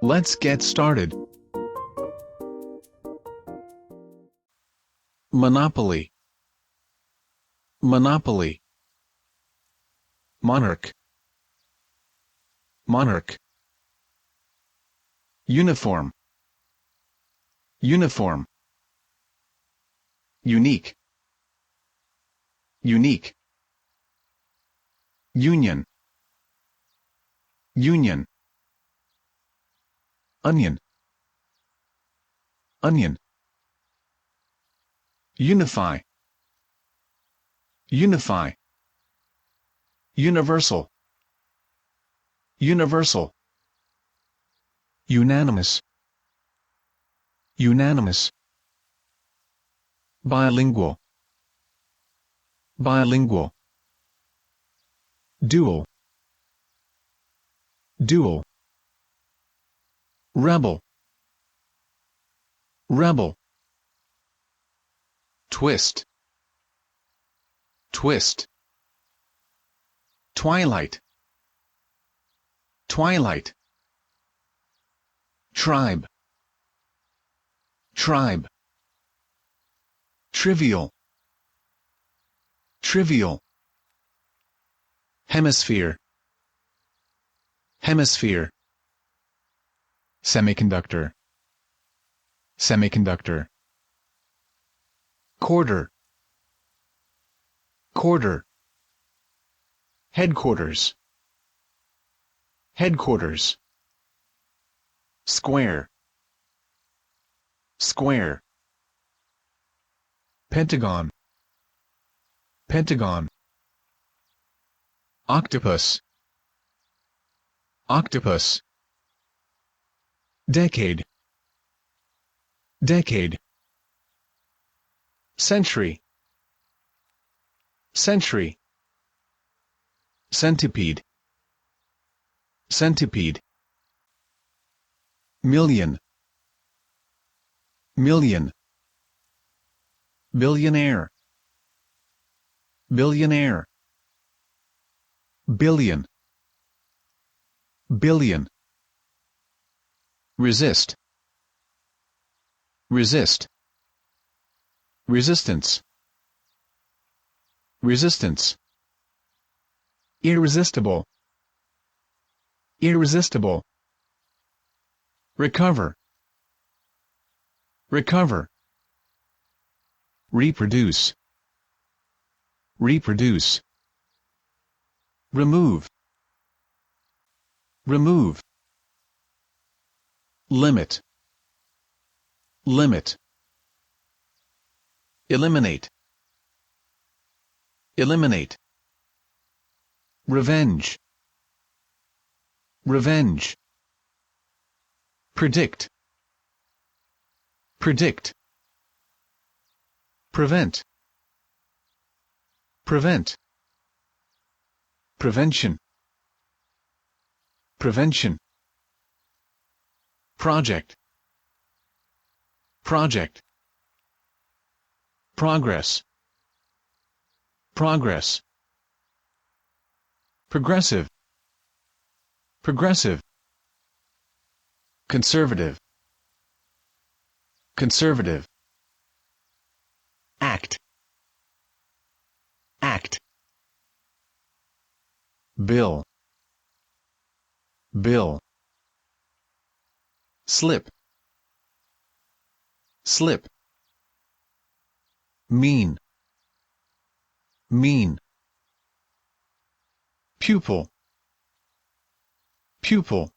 Let's get started. Monopoly. Monopoly. Monarch. Monarch. Uniform. Uniform. Unique. Unique. Union. Union. Onion. Onion. Unify. Unify. Universal. Universal. Unanimous. Unanimous. Bilingual. Bilingual. Dual. Dual. Rebel. Rebel. Twist. Twist. Twilight. Twilight. Tribe. Tribe. Trivial. Trivial. Hemisphere. Hemisphere. Semiconductor. Semiconductor. Quarter. Quarter. Headquarters. Headquarters. Square. Square. Pentagon. Pentagon. Octopus. Octopus. Decade. Decade. Century. Century. Centipede. Centipede. Million. Million. Billionaire. Billionaire. Billion. Billion. Resist. Resist. Resistance. Resistance. Irresistible. Irresistible. Recover. Recover. Reproduce. Reproduce. Remove. Remove. Limit. Limit. Eliminate. Eliminate. Revenge. Revenge. Predict. Predict. Prevent. Prevent. Prevention. Prevention. Project. Project. Progress. Progress. Progressive. Progressive. Conservative. Conservative. Act. Act. Bill. Bill. Slip. Slip. Mean. Mean. Pupil. Pupil.